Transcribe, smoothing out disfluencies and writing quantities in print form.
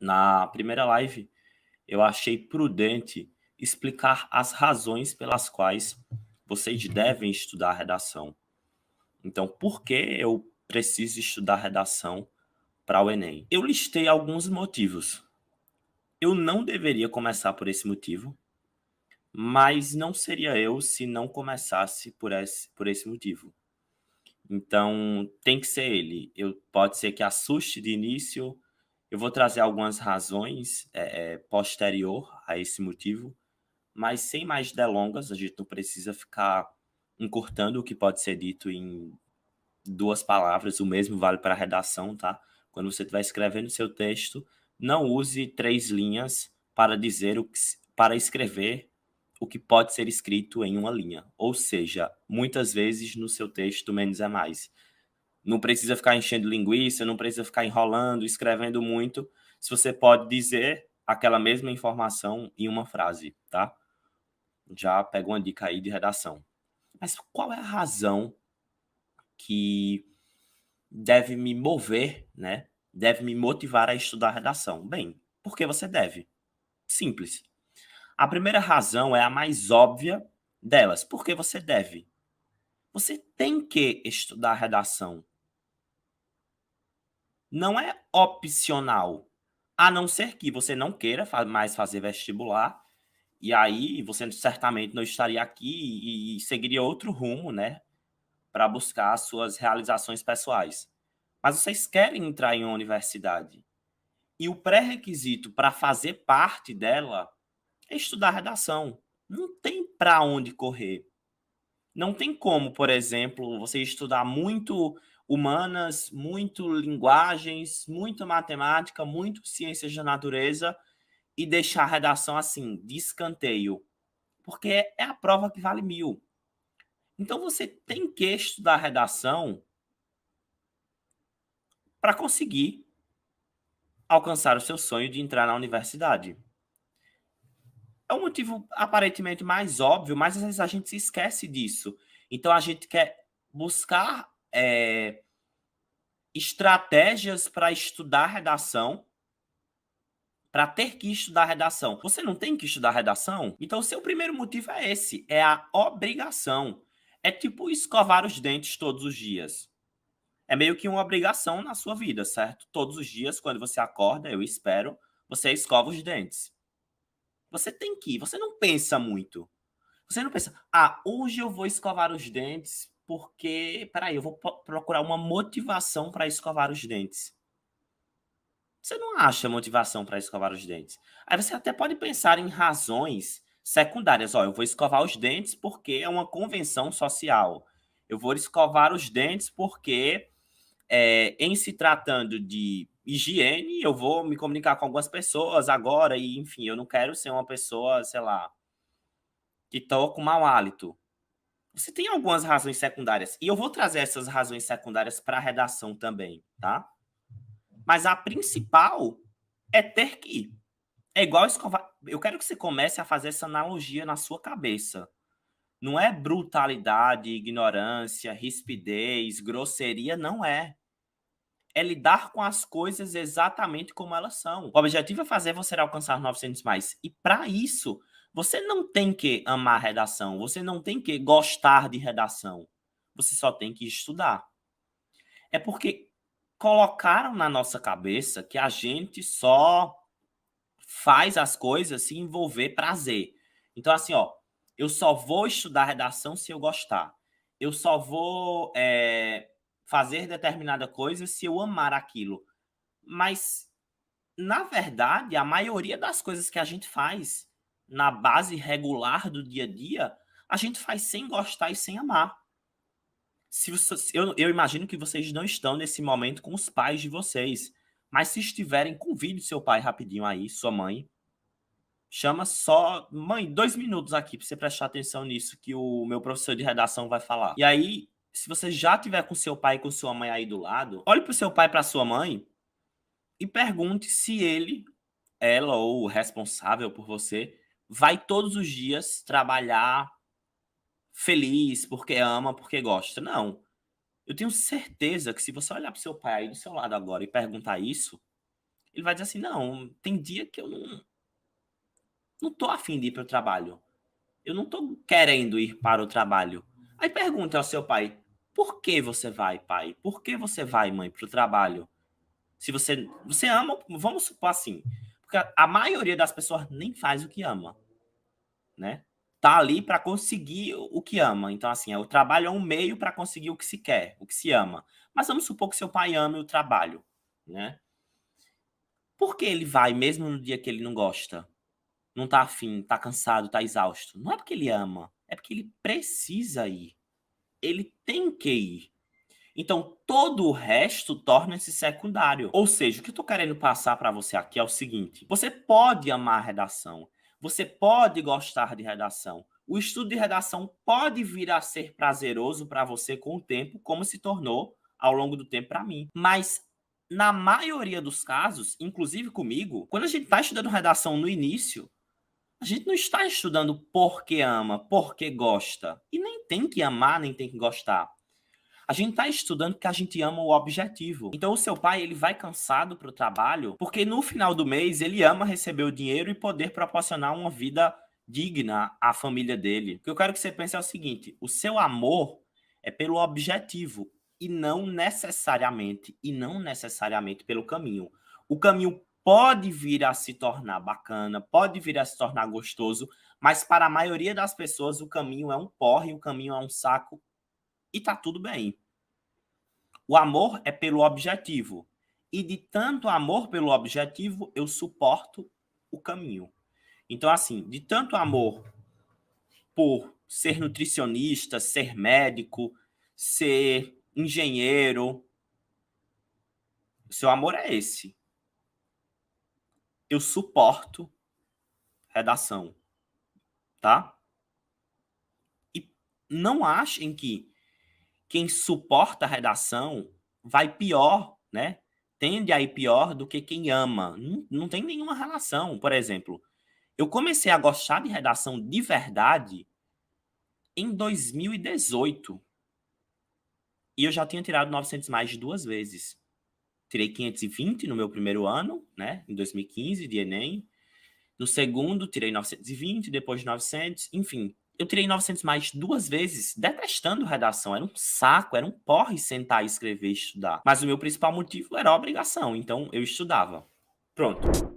Na primeira live, eu achei prudente explicar as razões pelas quais vocês devem estudar redação. Então, por que eu preciso estudar redação para o Enem? Eu listei alguns motivos. Eu não deveria começar por esse motivo, mas não seria eu se não começasse por esse motivo. Então, tem que ser ele. Pode ser que assuste de início. Eu vou trazer algumas razões posterior a esse motivo, mas sem mais delongas, a gente não precisa ficar encurtando o que pode ser dito em duas palavras. O mesmo vale para a redação, tá? Quando você estiver escrevendo seu texto, não use 3 linhas para dizer para escrever o que pode ser escrito em uma linha. Ou seja, muitas vezes no seu texto menos é mais. Não precisa ficar enchendo linguiça, não precisa ficar enrolando, escrevendo muito, se você pode dizer aquela mesma informação em uma frase, tá? Já pega uma dica aí de redação. Mas qual é a razão que deve me mover, né? Deve me motivar a estudar redação? Bem, porque você deve. Simples. A primeira razão é a mais óbvia delas. Porque você deve. Você tem que estudar redação. Não é opcional. A não ser que você não queira mais fazer vestibular, e aí você certamente não estaria aqui e seguiria outro rumo, né, para buscar as suas realizações pessoais. Mas vocês querem entrar em uma universidade. E o pré-requisito para fazer parte dela é estudar redação. Não tem para onde correr. Não tem como, por exemplo, você estudar muito humanas, muito linguagens, muito matemática, muito ciências da natureza e deixar a redação assim, de escanteio, porque é a prova que vale 1000. Então você tem que estudar redação para conseguir alcançar o seu sonho de entrar na universidade. É um motivo aparentemente mais óbvio, mas às vezes a gente se esquece disso. Então a gente quer buscar estratégias para estudar redação, para ter que estudar redação. Você não tem que estudar redação? Então, o seu primeiro motivo é esse, é a obrigação. É tipo escovar os dentes todos os dias. É meio que uma obrigação na sua vida, certo? Todos os dias, quando você acorda, eu espero, você escova os dentes. Você tem que ir, você não pensa muito. Você não pensa, hoje eu vou escovar os dentes porque, peraí, eu vou procurar uma motivação para escovar os dentes. Você não acha motivação para escovar os dentes. Aí você até pode pensar em razões secundárias. Ó, eu vou escovar os dentes porque é uma convenção social. Eu vou escovar os dentes porque, em se tratando de higiene, eu vou me comunicar com algumas pessoas agora e, enfim, eu não quero ser uma pessoa, sei lá, que tô com mau hálito. Você tem algumas razões secundárias. E eu vou trazer essas razões secundárias para a redação também, tá? Mas a principal é ter que ir. É igual escovar. Eu quero que você comece a fazer essa analogia na sua cabeça. Não é brutalidade, ignorância, rispidez, grosseria, não é. É lidar com as coisas exatamente como elas são. O objetivo é fazer você alcançar 900 mais. E para isso, você não tem que amar redação, você não tem que gostar de redação. Você só tem que estudar. É porque colocaram na nossa cabeça que a gente só faz as coisas se envolver prazer. Então, assim, ó, eu só vou estudar redação se eu gostar. Eu só vou fazer determinada coisa se eu amar aquilo. Mas, na verdade, a maioria das coisas que a gente faz na base regular do dia a dia, a gente faz sem gostar e sem amar. Eu imagino que vocês não estão nesse momento com os pais de vocês. Mas se estiverem, convide seu pai rapidinho aí, sua mãe. Chama só. Mãe, 2 minutos aqui para você prestar atenção nisso que o meu professor de redação vai falar. E aí, se você já tiver com seu pai e com sua mãe aí do lado, olhe para o seu pai e para sua mãe e pergunte se ele, ela ou o responsável por você vai todos os dias trabalhar feliz, porque ama, porque gosta. Não. Eu tenho certeza que se você olhar para o seu pai aí do seu lado agora e perguntar isso, Ele vai dizer assim: "Não, tem dia que eu não tô afim de ir para o trabalho. Eu não tô querendo ir para o trabalho". Aí pergunta ao seu pai: "Por que você vai, pai? Por que você vai, mãe, para o trabalho? Se você ama, vamos supor assim, porque a maioria das pessoas nem faz o que ama, né? Tá ali para conseguir o que ama. Então, assim, o trabalho é um meio para conseguir o que se quer, o que se ama. Mas vamos supor que seu pai ame o trabalho, né? Por que ele vai mesmo no dia que ele não gosta? Não tá afim, tá cansado, tá exausto? Não é porque ele ama, é porque ele precisa ir. Ele tem que ir. Então, todo o resto torna-se secundário. Ou seja, o que eu estou querendo passar para você aqui é o seguinte: você pode amar a redação, você pode gostar de redação. O estudo de redação pode vir a ser prazeroso para você com o tempo, como se tornou ao longo do tempo para mim. Mas, na maioria dos casos, inclusive comigo, quando a gente está estudando redação no início, a gente não está estudando porque ama, porque gosta. E nem tem que amar, nem tem que gostar. A gente está estudando porque a gente ama o objetivo. Então o seu pai, ele vai cansado para o trabalho, porque no final do mês ele ama receber o dinheiro e poder proporcionar uma vida digna à família dele. O que eu quero que você pense é o seguinte: o seu amor é pelo objetivo e não necessariamente pelo caminho. O caminho pode vir a se tornar bacana, pode vir a se tornar gostoso, mas para a maioria das pessoas o caminho é um porre, o caminho é um saco e tá tudo bem. O amor é pelo objetivo. E de tanto amor pelo objetivo, eu suporto o caminho. Então, assim, de tanto amor por ser nutricionista, ser médico, ser engenheiro, o seu amor é esse. Eu suporto redação, tá? E não achem que quem suporta a redação vai pior, né? Tende a ir pior do que quem ama. Não tem nenhuma relação. Por exemplo, eu comecei a gostar de redação de verdade em 2018. E eu já tinha tirado 900 mais de 2 vezes. Tirei 520 no meu primeiro ano, né? Em 2015, de Enem. No segundo, tirei 920, depois 900, enfim. Eu tirei 900 mais 2 vezes, detestando redação. Era um saco, era um porre sentar, escrever e estudar. Mas o meu principal motivo era a obrigação, então eu estudava. Pronto.